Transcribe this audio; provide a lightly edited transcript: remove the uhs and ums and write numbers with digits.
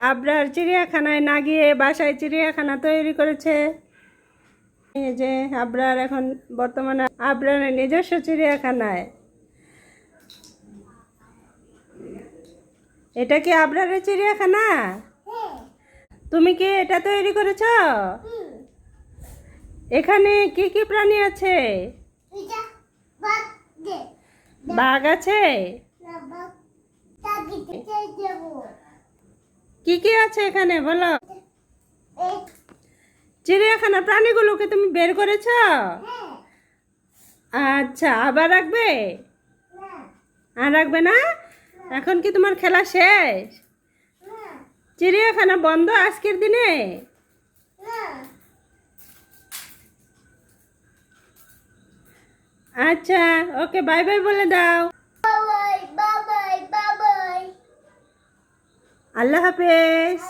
আবরার চিড়িয়াখানায় না গিয়ে বাসায় চিড়িয়াখানা তৈরি করেছে। এই যে আবরার এখন বর্তমানে আবরারের নিজস্ব চিড়িয়াখানায়। এটা কি আবরারের চিড়িয়াখানা? তুমি কি এটা তৈরি করেছ? এখানে কি কি প্রাণী আছে? বাঘ আছে? কি কি আছে এখানে বলো? চিড়িয়াখানার প্রাণীগুলোকে তুমি বের করেছ? আচ্ছা, আবার রাখবে? আর রাখবে না? এখন কি তোমার খেলা শেষ? চিড়িয়াখানা বন্ধ আজকের দিনে? আচ্ছা, ওকে বাই বাই বলে দাও। আল্লাহ হাফেজ।